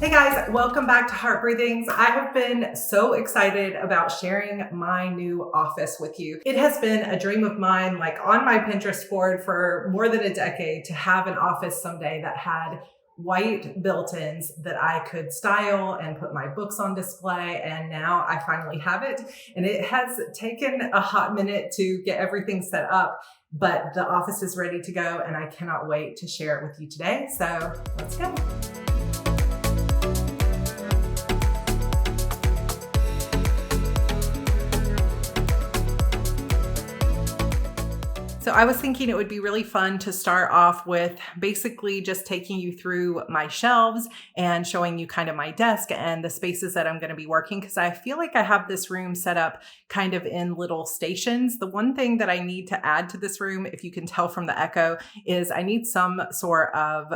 Hey guys, welcome back to Heart Breathings. I have been so excited about sharing my new office with you. It has been a dream of mine, like on my Pinterest board for more than a decade, to have an office someday that had white built-ins that I could style and put my books on display. And now I finally have it. And it has taken a hot minute to get everything set up, but the office is ready to go and I cannot wait to share it with you today. So let's go. So I was thinking it would be really fun to start off with basically just taking you through my shelves and showing you kind of my desk and the spaces that I'm going to be working, because I feel like I have this room set up kind of in little stations. The one thing that I need to add to this room, if you can tell from the echo, is I need some sort of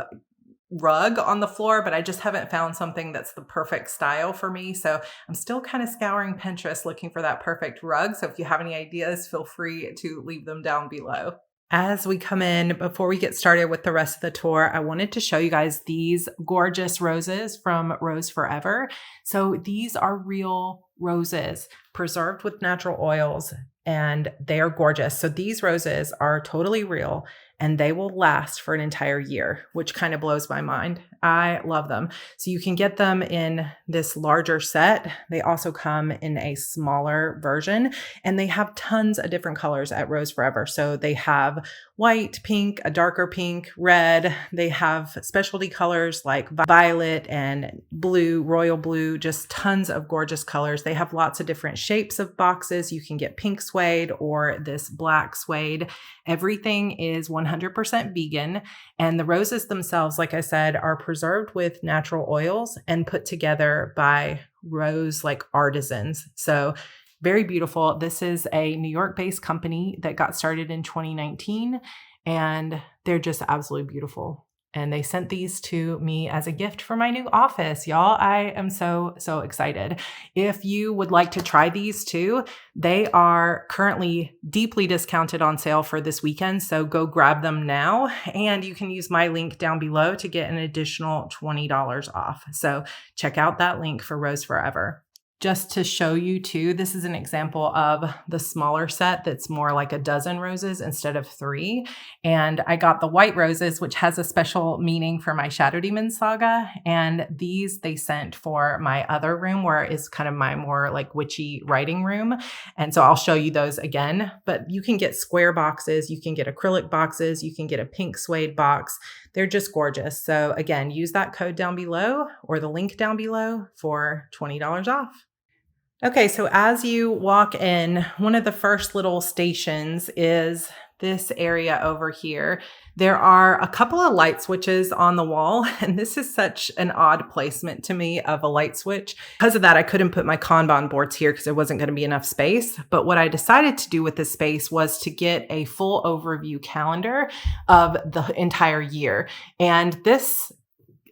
rug on the floor, but I just haven't found something that's the perfect style for me. So I'm still kind of scouring Pinterest looking for that perfect rug. So if you have any ideas, feel free to leave them down below. As we come in, before we get started with the rest of the tour, I wanted to show you guys these gorgeous roses from Rose Forever. So these are real roses preserved with natural oils, and they are gorgeous. So these roses are totally real and they will last for an entire year, which kind of blows my mind. I love them. So you can get them in this larger set. They also come in a smaller version, and they have tons of different colors at Rose Forever. So they have white, pink, a darker pink, red. They have specialty colors like violet and blue, royal blue, just tons of gorgeous colors. They have lots of different shapes of boxes. You can get pink suede or this black suede. Everything is 100% vegan. And the roses themselves, like I said, are preserved with natural oils and put together by rose artisans. So very beautiful. This is a New York-based company that got started in 2019, and they're just absolutely beautiful. And they sent these to me as a gift for my new office. Y'all, I am so excited. If you would like to try these too, they are currently deeply discounted on sale for this weekend. So go grab them now. And you can use my link down below to get an additional $20 off. So check out that link for Rose Forever. Just to show you too, this is an example of the smaller set that's more like a dozen roses instead of 3. And I got the white roses, which has a special meaning for my Shadow Demon saga. And these they sent for my other room, where is kind of my more witchy writing room. And so I'll show you those again, but you can get square boxes, you can get acrylic boxes, you can get a pink suede box. They're just gorgeous. So again, use that code down below or the link down below for $20 off. Okay, so as you walk in, one of the first little stations is this area over here. There are a couple of light switches on the wall, and this is such an odd placement to me of a light switch. Because of that, I couldn't put my Kanban boards here because there wasn't going to be enough space. But what I decided to do with this space was to get a full overview calendar of the entire year. And this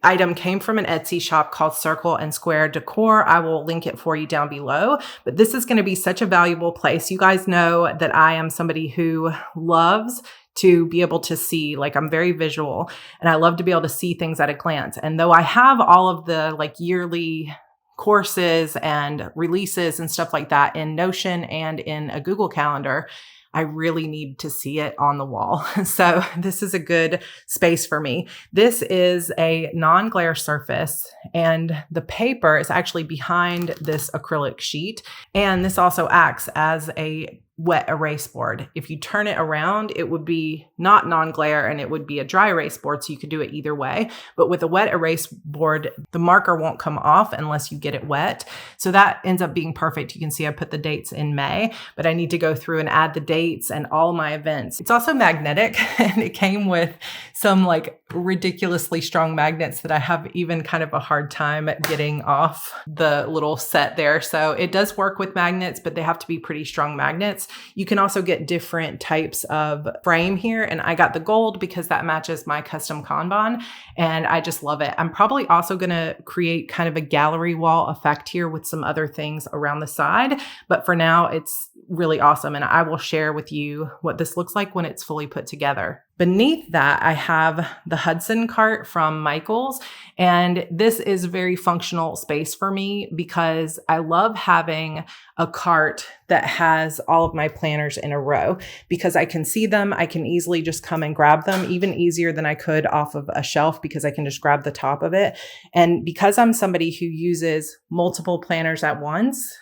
item came from an Etsy shop called Circle and Square Decor. I will link it for you down below, but this is going to be such a valuable place. You guys know that I am somebody who loves to be able to see, I'm very visual, and I love to be able to see things at a glance. And though I have all of the yearly courses and releases and stuff like that in Notion and in a Google Calendar, I really need to see it on the wall. So this is a good space for me. This is a non-glare surface, and the paper is actually behind this acrylic sheet. And this also acts as a wet erase board. If you turn it around, it would be not non-glare and it would be a dry erase board. So you could do it either way. But with a wet erase board, the marker won't come off unless you get it wet. So that ends up being perfect. You can see I put the dates in May, but I need to go through and add the dates and all my events. It's also magnetic, and it came with some ridiculously strong magnets that I have even kind of a hard time getting off the little set there. So it does work with magnets, but they have to be pretty strong magnets. You can also get different types of frame here, and I got the gold because that matches my custom Kanban, and I just love it. I'm probably also going to create kind of a gallery wall effect here with some other things around the side, but for now it's really awesome, and I will share with you what this looks like when it's fully put together. Beneath that, I have the Hudson cart from Michael's, and this is a very functional space for me because I love having a cart that has all of my planners in a row because I can see them. I can easily just come and grab them, even easier than I could off of a shelf because I can just grab the top of it. And because I'm somebody who uses multiple planners at once,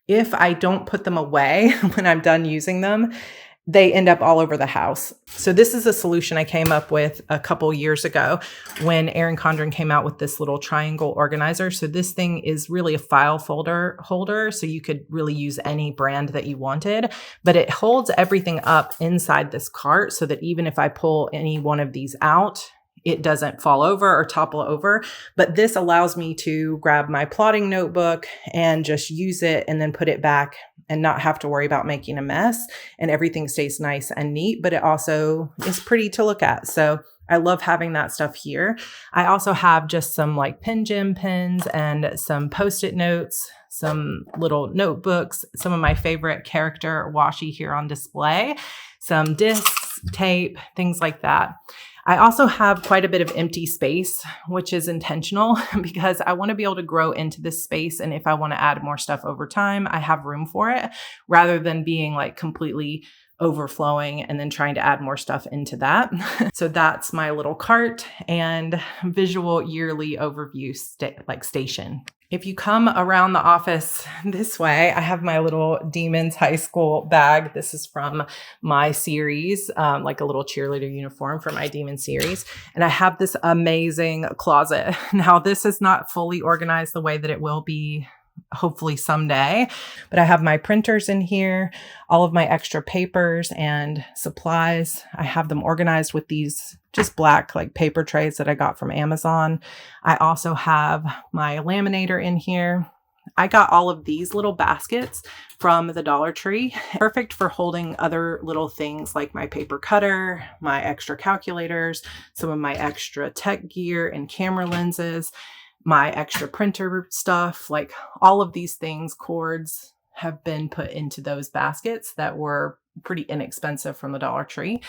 if I don't put them away when I'm done using them, they end up all over the house. So this is a solution I came up with a couple years ago when Erin Condren came out with this little triangle organizer. So this thing is really a file folder holder. So you could really use any brand that you wanted, but it holds everything up inside this cart so that even if I pull any one of these out, it doesn't fall over or topple over. But this allows me to grab my plotting notebook and just use it and then put it back and not have to worry about making a mess, and everything stays nice and neat, but it also is pretty to look at. So I love having that stuff here. I also have just some like pen gem pens and some Post-it notes, some little notebooks, some of my favorite character washi here on display, some discs, tape, things like that. I also have quite a bit of empty space, which is intentional because I want to be able to grow into this space. And if I want to add more stuff over time, I have room for it rather than being like completely overflowing and then trying to add more stuff into that. So that's my little cart and visual yearly overview station. If you come around the office this way, I have my little Demons High School bag. This is from my series, like a little cheerleader uniform for my Demon series. And I have this amazing closet. Now, this is not fully organized the way that it will be hopefully someday, but I have my printers in here, all of my extra papers and supplies. I have them organized with these just black like paper trays that I got from Amazon. I also have my laminator in here. I got all of these little baskets from the Dollar Tree, perfect for holding other little things like my paper cutter, my extra calculators, some of my extra tech gear and camera lenses, my extra printer stuff, like all of these things, cords have been put into those baskets that were pretty inexpensive from the Dollar Tree.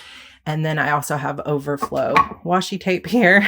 And then I also have overflow washi tape here.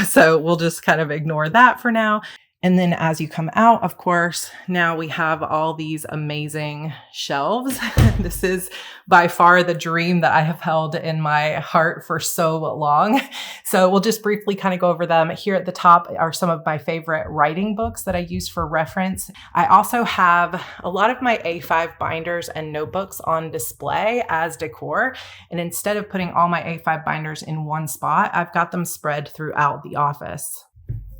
So we'll just kind of ignore that for now. And then as you come out, of course, now we have all these amazing shelves. This is by far the dream that I have held in my heart for so long. So we'll just briefly kind of go over them. Here at the top are some of my favorite writing books that I use for reference. I also have a lot of my A5 binders and notebooks on display as decor. And instead of putting all my A5 binders in one spot, I've got them spread throughout the office.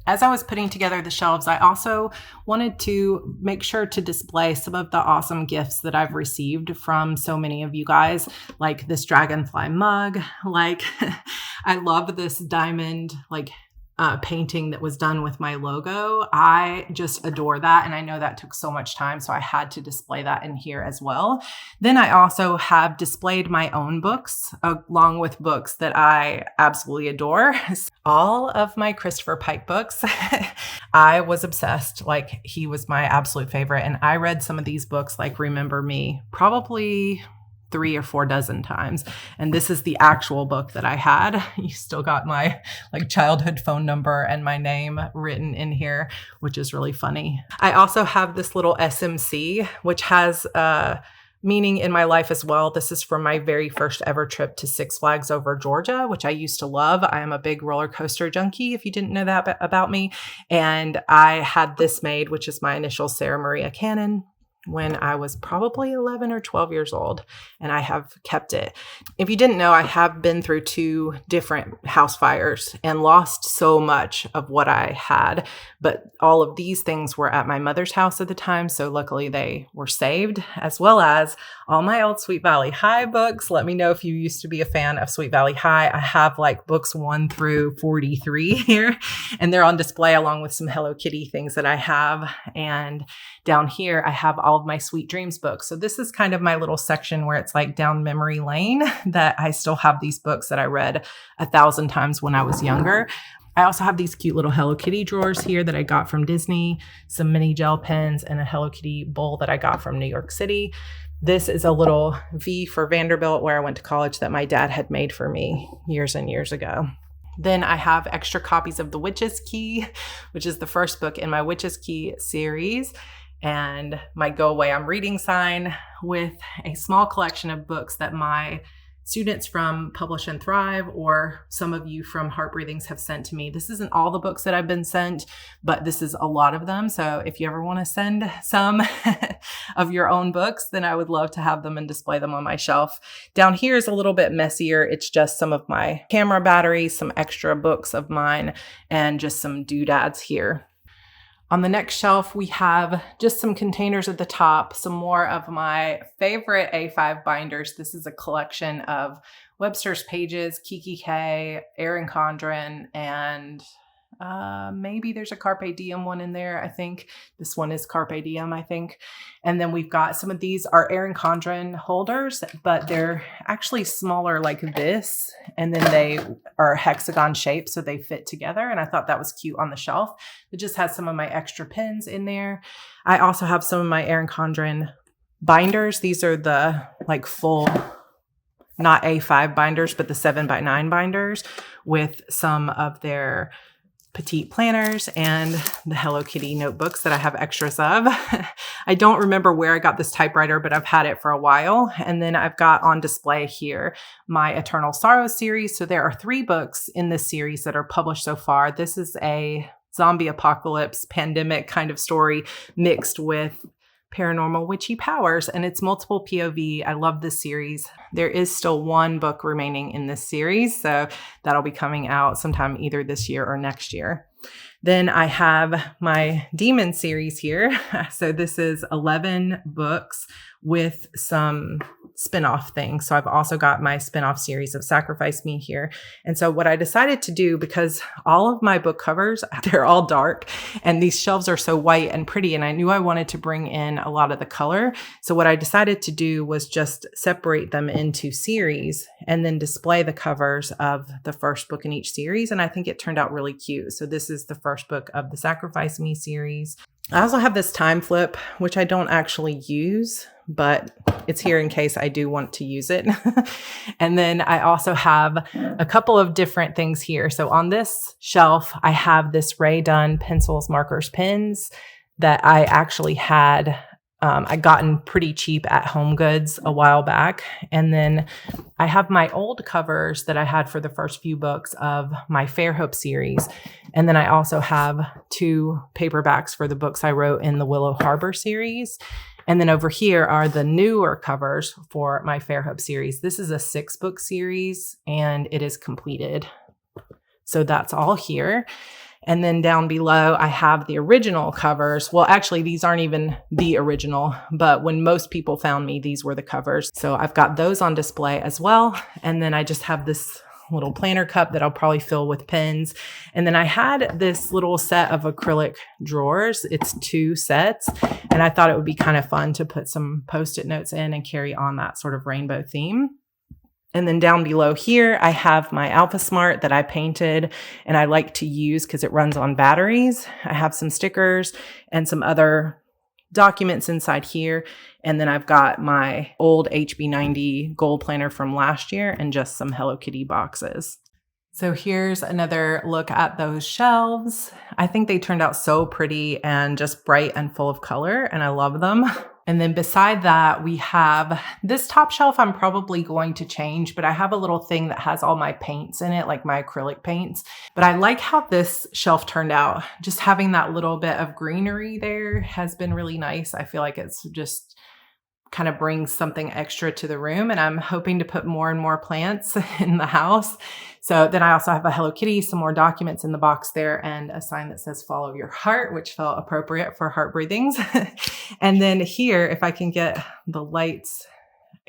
As I was putting together the shelves, I also wanted to make sure to display some of the awesome gifts that I've received from so many of you guys, like this dragonfly mug. Like, I love this diamond, painting that was done with my logo. I just adore that. And I know that took so much time, so I had to display that in here as well. Then I also have displayed my own books along with books that I absolutely adore. All of my Christopher Pike books. I was obsessed. Like, he was my absolute favorite. And I read some of these books, like Remember Me, probably 3 or 4 dozen times. And this is the actual book that I had. You still got my childhood phone number and my name written in here, which is really funny. I also have this little SMC, which has meaning in my life as well. This is from my very first ever trip to Six Flags over Georgia, which I used to love. I am a big roller coaster junkie, if you didn't know that about me. And I had this made, which is my initial Sarra Cannon, when I was probably 11 or 12 years old, and I have kept it. If you didn't know, I have been through 2 different house fires and lost so much of what I had, but all of these things were at my mother's house at the time, so luckily they were saved, as well as all my old Sweet Valley High books. Let me know if you used to be a fan of Sweet Valley High. I have books 1 through 43 here, and they're on display along with some Hello Kitty things that I have. And down here, I have all of my Sweet Dreams books. So this is kind of my little section where it's down memory lane, that I still have these books that I read 1,000 times when I was younger. I also have these cute little Hello Kitty drawers here that I got from Disney, some mini gel pens, and a Hello Kitty bowl that I got from New York City. This is a little V for Vanderbilt, where I went to college, that my dad had made for me years and years ago. Then I have extra copies of The Witch's Key, which is the first book in my Witch's Key series, and my Go Away I'm Reading sign with a small collection of books that my students from Publish and Thrive, or some of you from Heart Breathings, have sent to me. This isn't all the books that I've been sent, but this is a lot of them. So if you ever want to send some of your own books, then I would love to have them and display them on my shelf. Down here is a little bit messier. It's just some of my camera batteries, some extra books of mine, and just some doodads here. On the next shelf, we have just some containers at the top, some more of my favorite A5 binders. This is a collection of Webster's Pages, Kiki K, Erin Condren, and maybe there's a Carpe Diem one in there. I think this one is Carpe Diem, I think. And then we've got some of these are Erin Condren holders, but they're actually smaller like this. And then they are hexagon shaped, so they fit together. And I thought that was cute on the shelf. It just has some of my extra pens in there. I also have some of my Erin Condren binders. These are the like full, not A5 binders, but the 7x9 binders with some of their petite planners and the Hello Kitty notebooks that I have extras of. I don't remember where I got this typewriter, but I've had it for a while. And then I've got on display here my Eternal Sorrow series. So there are 3 books in this series that are published so far. This is a zombie apocalypse pandemic kind of story mixed with paranormal witchy powers, and it's multiple POV. I love this series. There is still 1 book remaining in this series, so that'll be coming out sometime either this year or next year. Then I have my Demon series here. So this is 11 books with some spin-off things. So I've also got my spin-off series of Sacrifice Me here. And so what I decided to do, because all of my book covers, they're all dark, and these shelves are so white and pretty, and I knew I wanted to bring in a lot of the color. So what I decided to do was just separate them into series and then display the covers of the first book in each series. And I think it turned out really cute. So this is the first book of the Sacrifice Me series. I also have this time flip, which I don't actually use, but it's here in case I do want to use it. And then I also have a couple of different things here. So on this shelf, I have this Rae Dunn pencils, markers, pens that I actually had I gotten pretty cheap at Home Goods a while back. And then I have my old covers that I had for the first few books of my Fairhope series. And then I also have 2 paperbacks for the books I wrote in the Willow Harbor series. And then over here are the newer covers for my Fairhope series. This is a 6-book series and it is completed. So that's all here. And then down below, I have the original covers. Well, actually, these aren't even the original, but when most people found me, these were the covers. So I've got those on display as well. And then I just have this little planner cup that I'll probably fill with pens. And then I had this little set of acrylic drawers. It's 2 sets. And I thought it would be kind of fun to put some Post-it notes in and carry on that sort of rainbow theme. And then down below here, I have my Alpha Smart that I painted and I like to use because it runs on batteries. I have some stickers and some other documents inside here. And then I've got my old HB90 gold planner from last year and just some Hello Kitty boxes. So here's another look at those shelves. I think they turned out so pretty and just bright and full of color, and I love them. And then beside that, we have this top shelf I'm probably going to change, but I have a little thing that has all my paints in it, like my acrylic paints. But I like how this shelf turned out. Just having that little bit of greenery there has been really nice. I feel like it's just kind of brings something extra to the room, and I'm hoping to put more and more plants in the house. So then I also have a Hello Kitty, some more documents in the box there, and a sign that says follow your heart, which felt appropriate for Heart Breathings. And then here, if I can get the lights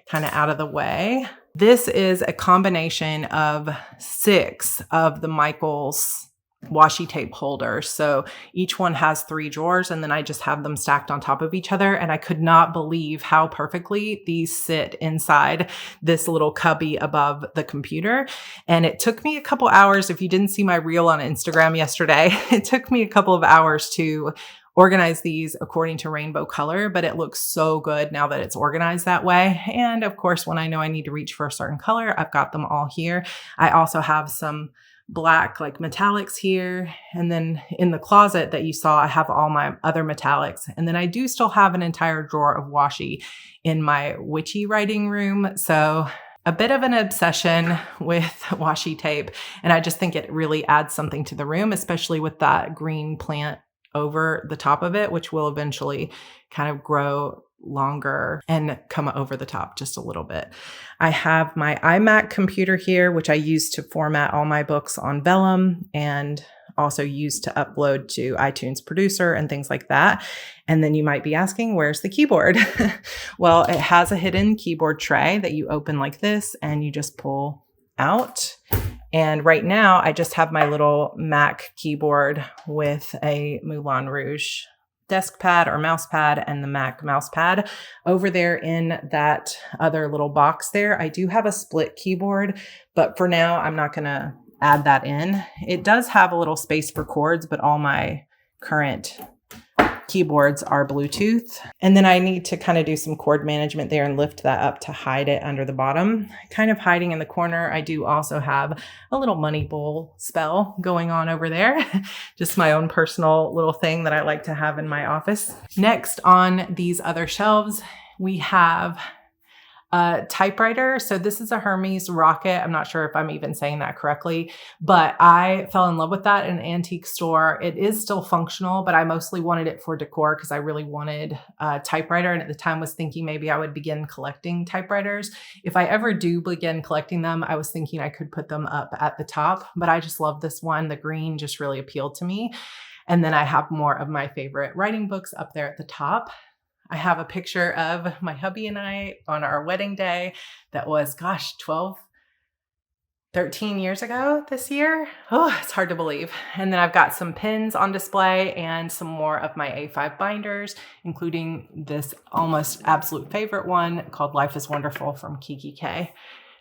kind of out of the way, this is a combination of 6 of the Michaels washi tape holders. So each one has 3 drawers, and then I just have them stacked on top of each other. And I could not believe how perfectly these sit inside this little cubby above the computer. And it took me a couple hours. If you didn't see my reel on Instagram yesterday, it took me a couple of hours to organize these according to rainbow color, but it looks so good now that it's organized that way. And of course, when I know I need to reach for a certain color, I've got them all here. I also have some black like metallics here. And then in the closet that you saw, I have all my other metallics. And then I do still have an entire drawer of washi in my witchy writing room. So a bit of an obsession with washi tape. And I just think it really adds something to the room, especially with that green plant over the top of it, which will eventually kind of grow longer and come over the top just a little bit. I have my iMac computer here, which I use to format all my books on vellum and also use to upload to iTunes Producer and things like that. And then you might be asking, where's the keyboard? Well, it has a hidden keyboard tray that you open like this and you just pull out. And right now I just have my little Mac keyboard with a Moulin Rouge desk pad or mouse pad and the Mac mouse pad over there in that other little box there. I do have a split keyboard, but for now I'm not going to add that in. It does have a little space for cords, but all my current keyboards are Bluetooth. And then I need to kind of do some cord management there and lift that up to hide it under the bottom. Kind of hiding in the corner, I do also have a little money bowl spell going on over there. Just my own personal little thing that I like to have in my office. Next on these other shelves, we have a typewriter. So this is a Hermes Rocket. I'm not sure if I'm even saying that correctly, but I fell in love with that in an antique store. It is still functional, but I mostly wanted it for decor because I really wanted a typewriter. And at the time was thinking maybe I would begin collecting typewriters. If I ever do begin collecting them, I was thinking I could put them up at the top, but I just love this one. The green just really appealed to me. And then I have more of my favorite writing books up there at the top. I have a picture of my hubby and I on our wedding day that was, 13 years ago this year. Oh, it's hard to believe. And then I've got some pins on display and some more of my A5 binders, including this almost absolute favorite one called Life is Wonderful from Kiki K.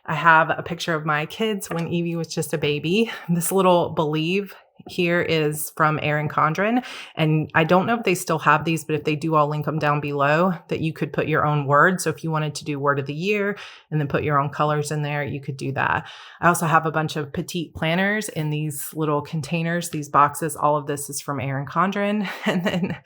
I have a picture of my kids when Evie was just a baby. This little Believe here is from Erin Condren. And I don't know if they still have these, but if they do, I'll link them down below that you could put your own word. So if you wanted to do word of the year and then put your own colors in there, you could do that. I also have a bunch of petite planners in these little containers, these boxes. All of this is from Erin Condren. And then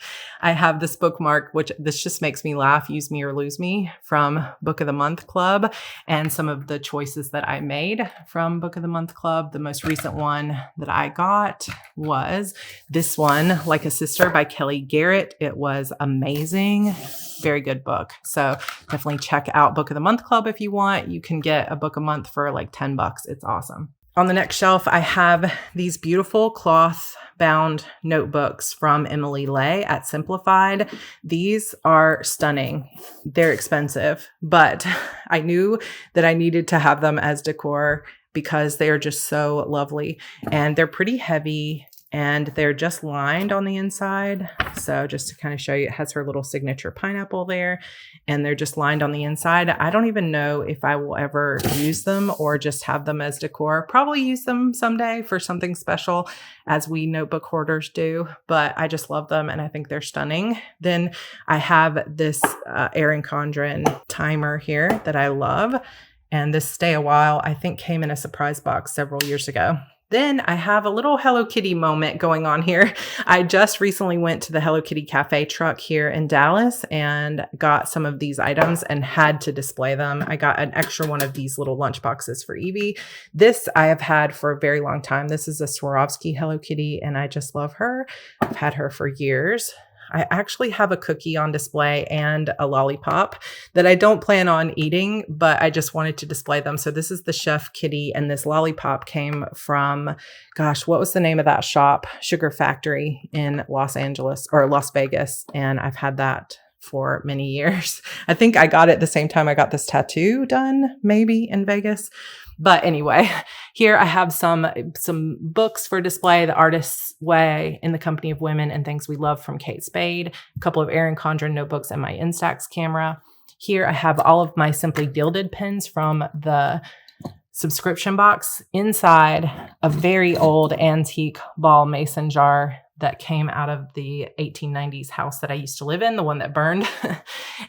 I have this bookmark, which this just makes me laugh, Use Me or Lose Me from Book of the Month Club, and some of the choices that I made from Book of the Month Club. The most recent one that I got was this one, Like a Sister by Kelly Garrett. It was amazing. Very good book. So definitely check out Book of the Month Club if you want. You can get a book a month for like $10. It's awesome. On the next shelf, I have these beautiful cloth bound notebooks from Emily Lay at Simplified. These are stunning. They're expensive, but I knew that I needed to have them as decor because they are just so lovely and they're pretty heavy and they're just lined on the inside. So just to kind of show you, it has her little signature pineapple there and they're just lined on the inside. I don't even know if I will ever use them or just have them as decor. Probably use them someday for something special as we notebook hoarders do, but I just love them and I think they're stunning. Then I have this Erin Condren timer here that I love. And this Stay a While, I think, came in a surprise box several years ago. Then I have a little Hello Kitty moment going on here. I just recently went to the Hello Kitty Cafe truck here in Dallas and got some of these items and had to display them. I got an extra one of these little lunch boxes for Evie. This I have had for a very long time. This is a Swarovski Hello Kitty and I just love her. I've had her for years. I actually have a cookie on display and a lollipop that I don't plan on eating, but I just wanted to display them. So this is the Chef Kitty and this lollipop came from, what was the name of that shop? Sugar Factory in Los Angeles or Las Vegas. And I've had that for many years. I think I got it the same time I got this tattoo done, maybe in Vegas. But anyway, here I have some books for display, The Artist's Way, In the Company of Women, and Things We Love from Kate Spade, a couple of Erin Condren notebooks, and my Instax camera. Here I have all of my Simply Gilded pens from the subscription box inside a very old antique ball mason jar that came out of the 1890s house that I used to live in, the one that burned.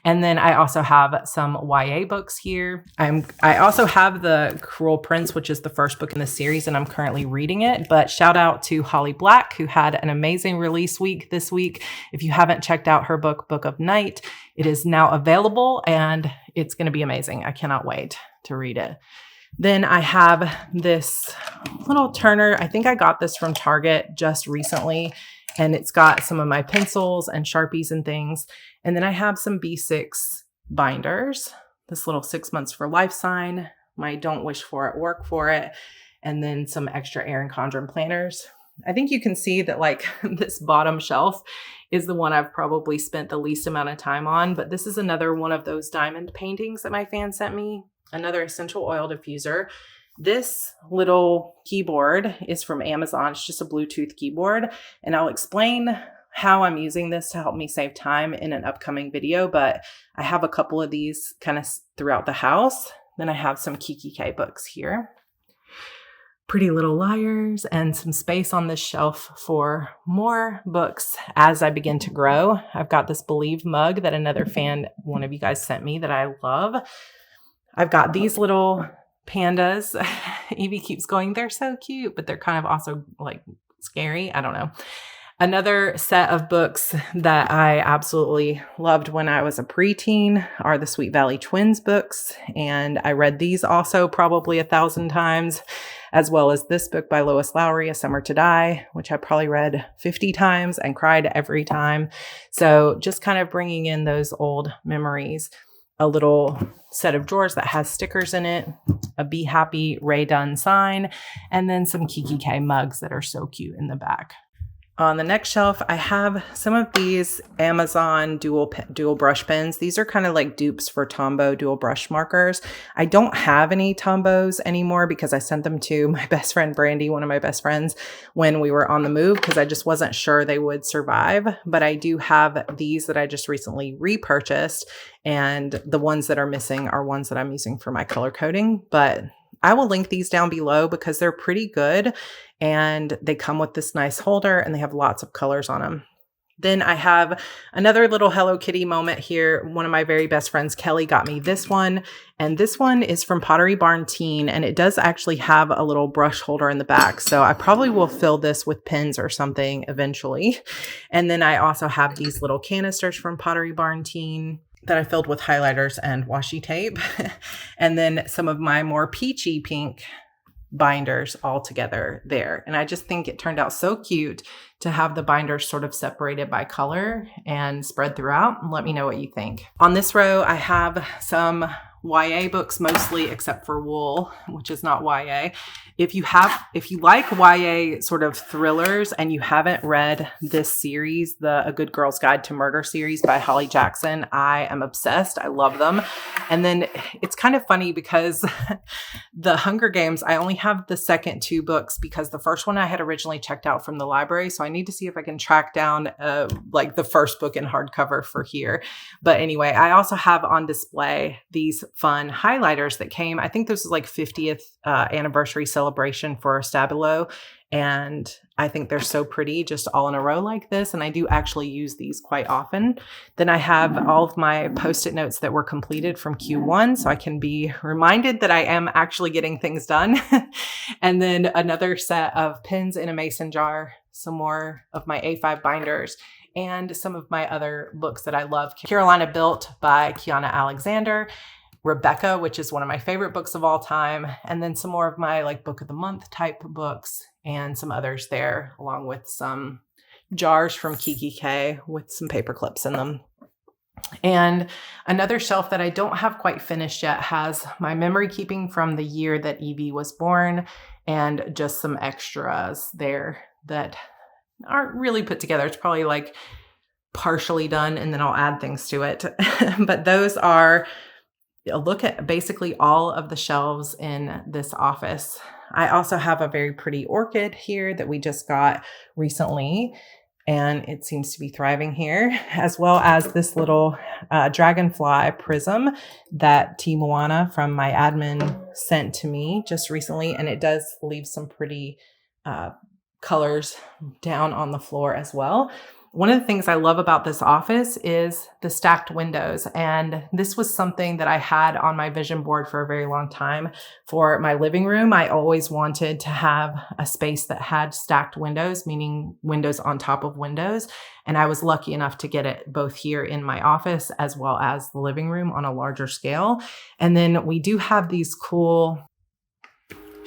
And then I also have some YA books here. I also have The Cruel Prince, which is the first book in the series, and I'm currently reading it. But shout out to Holly Black, who had an amazing release week this week. If you haven't checked out her book, Book of Night, it is now available and it's going to be amazing. I cannot wait to read it. Then I have this little Turner. I think I got this from Target just recently, and it's got some of my pencils and Sharpies and things. And then I have some B6 binders, this little 6 months for life sign, my don't wish for it, work for it, and then some extra Erin Condren planners. I think you can see that like this bottom shelf is the one I've probably spent the least amount of time on, but this is another one of those diamond paintings that my fan sent me. Another essential oil diffuser. This little keyboard is from Amazon. It's just a Bluetooth keyboard. And I'll explain how I'm using this to help me save time in an upcoming video. But I have a couple of these kind of throughout the house. Then I have some Kiki K books here. Pretty Little Liars, and some space on this shelf for more books as I begin to grow. I've got this Believe mug that another fan, one of you guys, sent me that I love. I've got these little pandas. Evie keeps going, they're so cute, but they're kind of also like scary. I don't know. Another set of books that I absolutely loved when I was a preteen are the Sweet Valley Twins books. And I read these also probably 1,000 times, as well as this book by Lois Lowry, A Summer to Die, which I probably read 50 times and cried every time. So just kind of bringing in those old memories. A little set of drawers that has stickers in it, a Be Happy Ray Dunn sign, and then some Kiki K mugs that are so cute in the back. On the next shelf, I have some of these Amazon dual brush pens. These are kind of like dupes for Tombow dual brush markers. I don't have any Tombows anymore because I sent them to my best friend, Brandy, one of my best friends, when we were on the move because I just wasn't sure they would survive. But I do have these that I just recently repurchased, and the ones that are missing are ones that I'm using for my color coding. But I will link these down below because they're pretty good and they come with this nice holder and they have lots of colors on them. Then I have another little Hello Kitty moment here. One of my very best friends, Kelly, got me this one. And this one is from Pottery Barn Teen. And it does actually have a little brush holder in the back. So I probably will fill this with pins or something eventually. And then I also have these little canisters from Pottery Barn Teen that I filled with highlighters and washi tape. And then some of my more peachy pink binders all together there. And I just think it turned out so cute to have the binders sort of separated by color and spread throughout. Let me know what you think. On this row, I have some YA books mostly, except for Wool, which is not YA. If you like YA sort of thrillers and you haven't read this series, the A Good Girl's Guide to Murder series by Holly Jackson, I am obsessed. I love them. And then it's kind of funny because the Hunger Games, I only have the second two books because the first one I had originally checked out from the library. So I need to see if I can track down like the first book in hardcover for here. But anyway, I also have on display these fun highlighters that came. I think this is like 50th anniversary celebration for Stabilo. And I think they're so pretty just all in a row like this. And I do actually use these quite often. Then I have all of my Post-it notes that were completed from Q1. So I can be reminded that I am actually getting things done. And then another set of pins in a mason jar, some more of my A5 binders, and some of my other books that I love. Carolina Built by Kiana Alexander. Rebecca, which is one of my favorite books of all time, and then some more of my like book of the month type books and some others there, along with some jars from Kiki K with some paper clips in them. And another shelf that I don't have quite finished yet has my memory keeping from the year that Evie was born and just some extras there that aren't really put together. It's probably like partially done, and then I'll add things to it. But those are a look at basically all of the shelves in this office. I also have a very pretty orchid here that we just got recently, and it seems to be thriving here, as well as this little dragonfly prism that T. Moana from my admin sent to me just recently, and it does leave some pretty colors down on the floor as well. One of the things I love about this office is the stacked windows. And this was something that I had on my vision board for a very long time. For my living room, I always wanted to have a space that had stacked windows, meaning windows on top of windows. And I was lucky enough to get it both here in my office as well as the living room on a larger scale. And then we do have these cool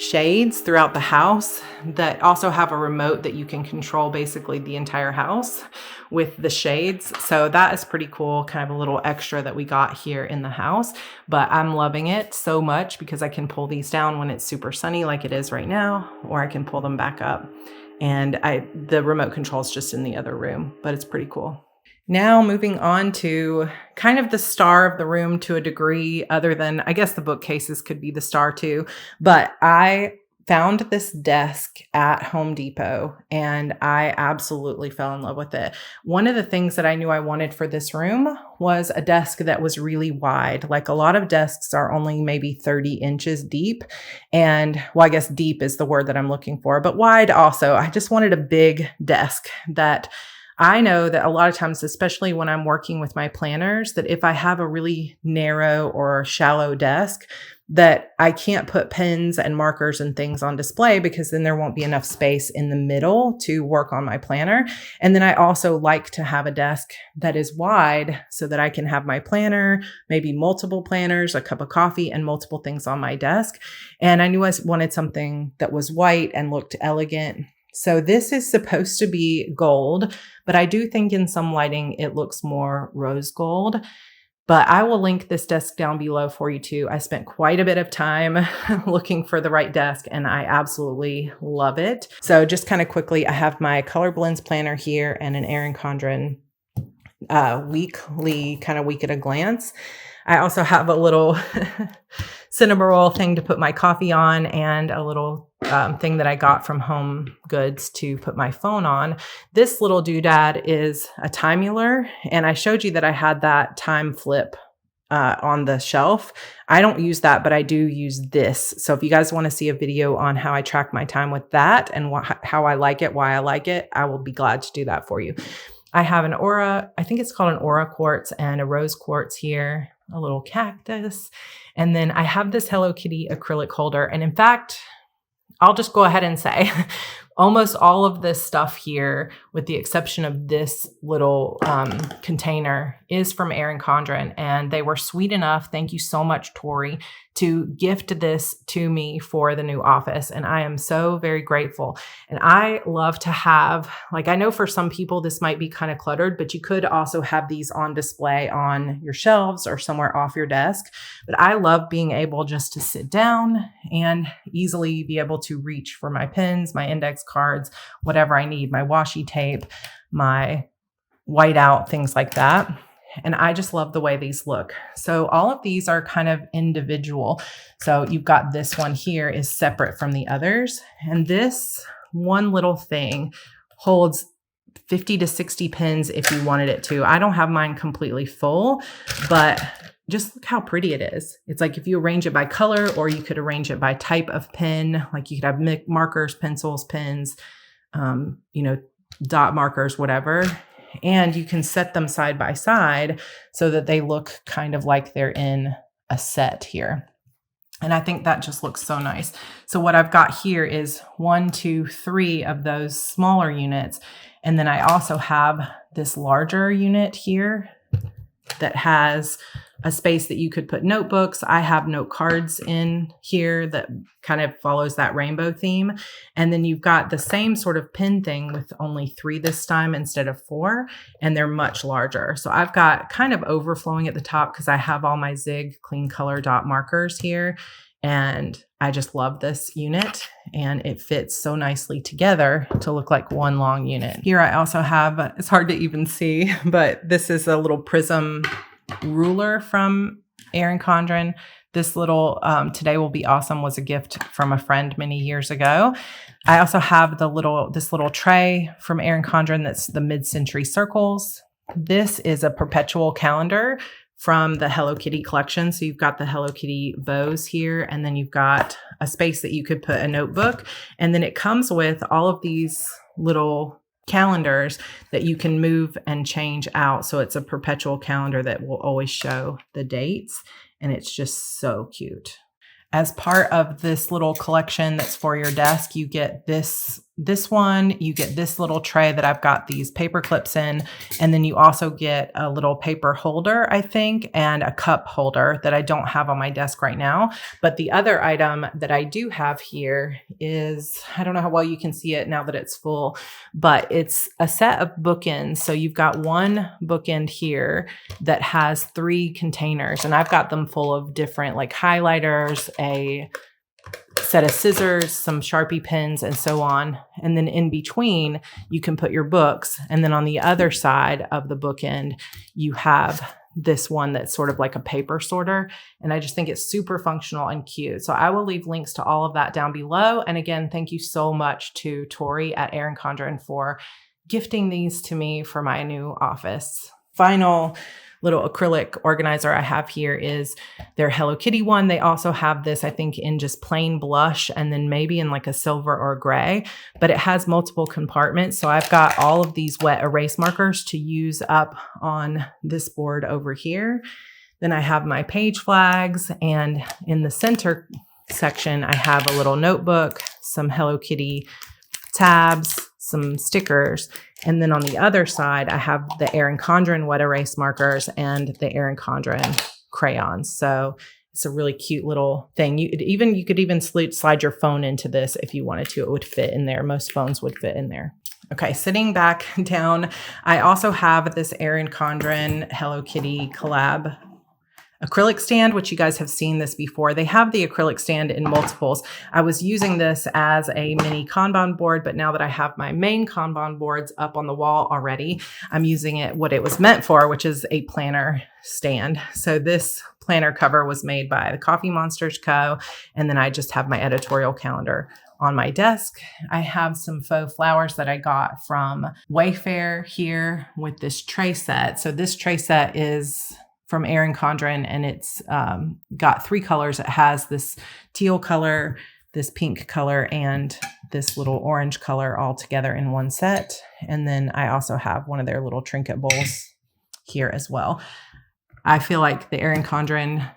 shades throughout the house that also have a remote that you can control basically the entire house with the shades. So that is pretty cool, kind of a little extra that we got here in the house, but I'm loving it so much because I can pull these down when it's super sunny like it is right now, or I can pull them back up. And the remote control is just in the other room, but it's pretty cool. Now moving on to kind of the star of the room to a degree, other than, I guess the bookcases could be the star too, but I found this desk at Home Depot and I absolutely fell in love with it. One of the things that I knew I wanted for this room was a desk that was really wide. Like a lot of desks are only maybe 30 inches deep. And well, I guess deep is the word that I'm looking for, but wide also. I just wanted a big desk that I know that a lot of times, especially when I'm working with my planners, that if I have a really narrow or shallow desk, that I can't put pens and markers and things on display because then there won't be enough space in the middle to work on my planner. And then I also like to have a desk that is wide so that I can have my planner, maybe multiple planners, a cup of coffee, and multiple things on my desk. And I knew I wanted something that was white and looked elegant. So this is supposed to be gold, but I do think in some lighting it looks more rose gold. But I will link this desk down below for you too. I spent quite a bit of time looking for the right desk and I absolutely love it. So just kind of quickly, I have my Color Blends planner here and an Erin Condren weekly kind of week at a glance. I also have a little cinema roll thing to put my coffee on and a little thing that I got from Home Goods to put my phone on. This little doodad is a timular, and I showed you that I had that time flip on the shelf. I don't use that, but I do use this. So if you guys want to see a video on how I track my time with that and how I like it, why I like it, I will be glad to do that for you. I have an Aura, I think it's called an Aura quartz and a rose quartz here, a little cactus. And then I have this Hello Kitty acrylic holder. And in fact, I'll just go ahead and say almost all of this stuff here, with the exception of this little container, is from Erin Condren. And they were sweet enough, thank you so much, Tori, to gift this to me for the new office. And I am so very grateful. And I love to have, like, I know for some people this might be kind of cluttered, but you could also have these on display on your shelves or somewhere off your desk. But I love being able just to sit down and easily be able to reach for my pens, my index cards, whatever I need, my washi tape, my whiteout, things like that. And I just love the way these look. So all of these are kind of individual. So you've got this one here is separate from the others. And this one little thing holds 50 to 60 pins if you wanted it to. I don't have mine completely full, but just look how pretty it is. It's like if you arrange it by color, or you could arrange it by type of pen, like you could have markers, pencils, pens, dot markers, whatever. And you can set them side by side so that they look kind of like they're in a set here. And I think that just looks so nice. So what I've got here is 1, 2, 3 of those smaller units. And then I also have this larger unit here that has a space that you could put notebooks. I have note cards in here that kind of follows that rainbow theme. And then you've got the same sort of pin thing with only 3 this time instead of 4, and they're much larger. So I've got kind of overflowing at the top because I have all my Zig clean color dot markers here. And I just love this unit, and it fits so nicely together to look like one long unit. Here I also have, it's hard to even see, but this is a little prism ruler from Erin Condren. This little Today Will Be Awesome was a gift from a friend many years ago. I also have this little tray from Erin Condren that's the mid-century circles. This is a Perpetual calendar from the Hello Kitty collection. So you've got the Hello Kitty bows here, and then you've got a space that you could put a notebook. And then it comes with all of these little calendars that you can move and change out. So it's a perpetual calendar that will always show the dates, and it's just so cute. As part of this little collection that's for your desk, you get this one, you get this little tray that I've got these paper clips in, and then you also get a little paper holder, I think, and a cup holder that I don't have on my desk right now. But the other item that I do have here is, I don't know how well you can see it now that it's full, but it's a set of bookends. So you've got one bookend here that has 3 containers, and I've got them full of different like highlighters, a set of scissors, some Sharpie pens, and so on. And then in between, you can put your books. And then on the other side of the bookend, you have this one that's sort of like a paper sorter. And I just think it's super functional and cute. So I will leave links to all of that down below. And again, thank you so much to Tori at Erin Condren for gifting these to me for my new office. Final little acrylic organizer I have here is their Hello Kitty one. They also have this, I think, in just plain blush and then maybe in like a silver or a gray, but it has multiple compartments. So I've got all of these wet erase markers to use up on this board over here. Then I have my page flags, and in the center section, I have a little notebook, some Hello Kitty tabs, some stickers. And then on the other side, I have the Erin Condren wet erase markers and the Erin Condren crayons. So it's a really cute little thing. You could even slide your phone into this if you wanted to. It would fit in there. Most phones would fit in there. Okay, sitting back down, I also have this Erin Condren Hello Kitty collab acrylic stand, which you guys have seen this before. They have the acrylic stand in multiples. I was using this as a mini Kanban board, but now that I have my main Kanban boards up on the wall already, I'm using it what it was meant for, which is a planner stand. So this planner cover was made by the Coffee Monsters Co. And then I just have my editorial calendar on my desk. I have some faux flowers that I got from Wayfair here with this tray set. So this tray set is from Erin Condren, and it's got 3 colors. It has this teal color, this pink color, and this little orange color all together in one set. And then I also have one of their little trinket bowls here as well. I feel like the Erin Condren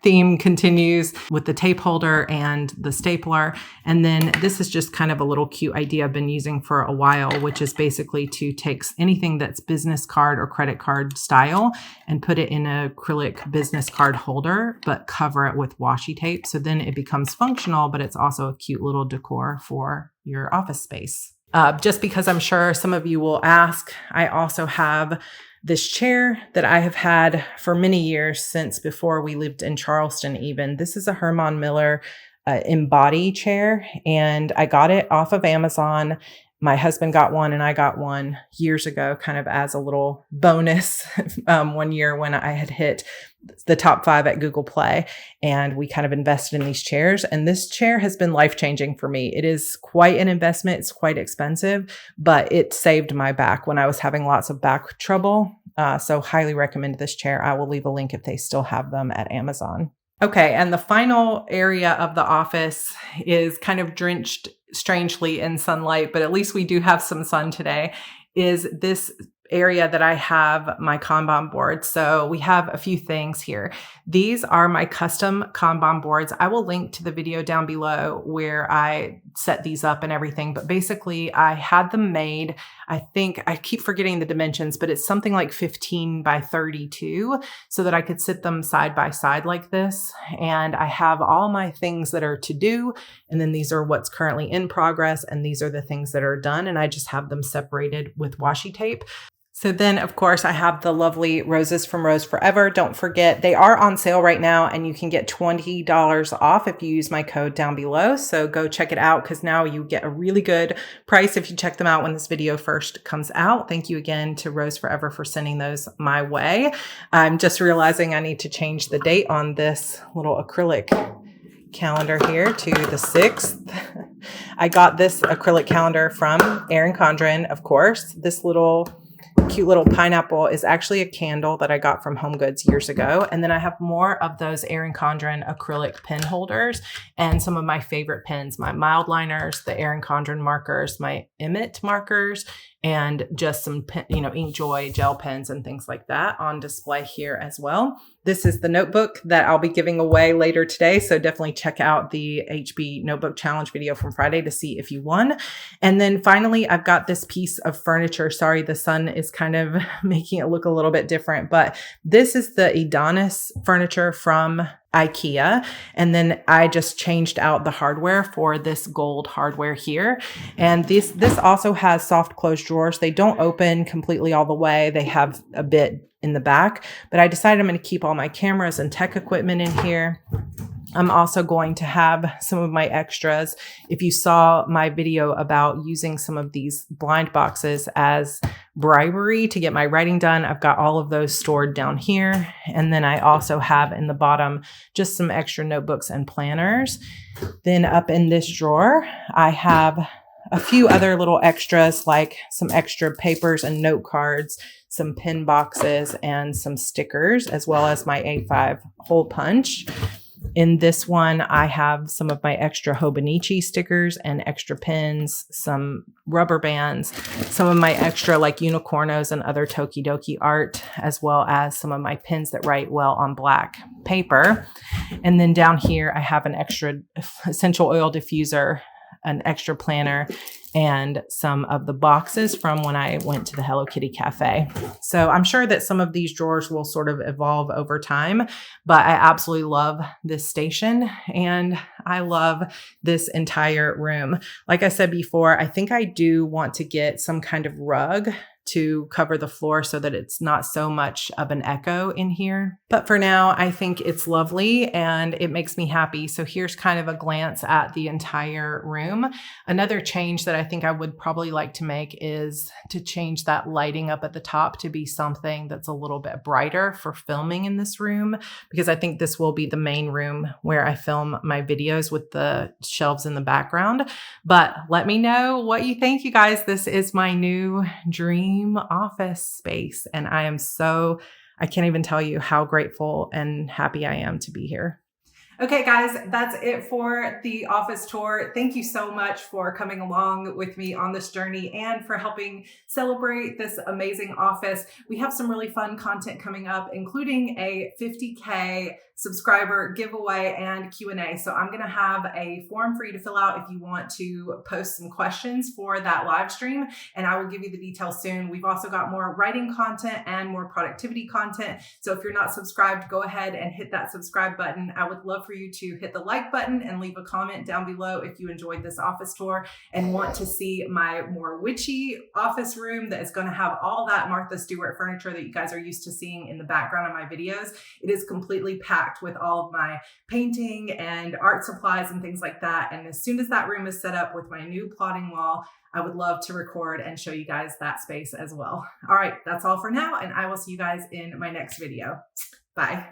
theme continues with the tape holder and the stapler. And then this is just kind of a little cute idea I've been using for a while, which is basically to take anything that's business card or credit card style and put it in an acrylic business card holder, but cover it with washi tape. So then it becomes functional, but it's also a cute little decor for your office space. Just because I'm sure some of you will ask, I also have this chair that I have had for many years, since before we lived in Charleston even. This is a Herman Miller Embody chair, and I got it off of Amazon. My husband got one and I got one years ago, kind of as a little bonus one year when I had hit the top 5 at Google Play, and we kind of invested in these chairs. And this chair has been life-changing for me. It is quite an investment. It's quite expensive, but it saved my back when I was having lots of back trouble. So highly recommend this chair. I will leave a link if they still have them at Amazon. Okay, and the final area of the office is kind of drenched strangely in sunlight, but at least we do have some sun today, is this area that I have my Kanban board. So we have a few things here. These are my custom Kanban boards. I will link to the video down below where I set these up and everything, but basically I had them made. I think I keep forgetting the dimensions, but it's something like 15 by 32 so that I could sit them side by side like this. And I have all my things that are to do. And then these are what's currently in progress. And these are the things that are done. And I just have them separated with washi tape. So then, of course, I have the lovely roses from Rose Forever. Don't forget, they are on sale right now, and you can get $20 off if you use my code down below. So go check it out, because now you get a really good price if you check them out when this video first comes out. Thank you again to Rose Forever for sending those my way. I'm just realizing I need to change the date on this little acrylic calendar here to the 6th. I got this acrylic calendar from Erin Condren, of course. This cute little pineapple is actually a candle that I got from Home Goods years ago. And then I have more of those Erin Condren acrylic pen holders and some of my favorite pens, my mild liners, the Erin Condren markers, my Emmett markers, and just some Inkjoy gel pens and things like that on display here as well. This is the notebook that I'll be giving away later today, so definitely check out the HB Notebook Challenge video from Friday to see if you won. And then finally, I've got this piece of furniture. Sorry, the sun is kind of making it look a little bit different, but this is the Adonis furniture from IKEA. And then I just changed out the hardware for this gold hardware here. And this also has soft close drawers. They don't open completely all the way. They have a bit in the back, but I decided I'm going to keep all my cameras and tech equipment in here. I'm also going to have some of my extras. If you saw my video about using some of these blind boxes as bribery to get my writing done, I've got all of those stored down here. And then I also have in the bottom just some extra notebooks and planners. Then up in this drawer, I have a few other little extras, like some extra papers and note cards, some pin boxes, and some stickers, as well as my A5 hole punch. In this one, I have some of my extra Hobonichi stickers and extra pins, some rubber bands, some of my extra like unicornos and other Tokidoki art, as well as some of my pins that write well on black paper. And then down here, I have an extra essential oil diffuser, an extra planner, and some of the boxes from when I went to the Hello Kitty Cafe. So I'm sure that some of these drawers will sort of evolve over time, but I absolutely love this station and I love this entire room. Like I said before, I think I do want to get some kind of rug to cover the floor so that it's not so much of an echo in here. But for now, I think it's lovely and it makes me happy. So here's kind of a glance at the entire room. Another change that I think I would probably like to make is to change that lighting up at the top to be something that's a little bit brighter for filming in this room, because I think this will be the main room where I film my videos with the shelves in the background. But let me know what you think, you guys. This is my new dream office space, and I can't even tell you how grateful and happy I am to be here. Okay, guys, that's it for the office tour. Thank you so much for coming along with me on this journey and for helping celebrate this amazing office. We have some really fun content coming up, including a 50K subscriber giveaway and Q&A. So I'm going to have a form for you to fill out if you want to post some questions for that live stream, and I will give you the details soon. We've also got more writing content and more productivity content. So if you're not subscribed, go ahead and hit that subscribe button. I would love for you to hit the like button and leave a comment down below if you enjoyed this office tour and want to see my more witchy office room that is going to have all that Martha Stewart furniture that you guys are used to seeing in the background of my videos. It is completely packed with all of my painting and art supplies and things like that. And as soon as that room is set up with my new plotting wall, I would love to record and show you guys that space as well. All right, that's all for now, and I will see you guys in my next video. Bye.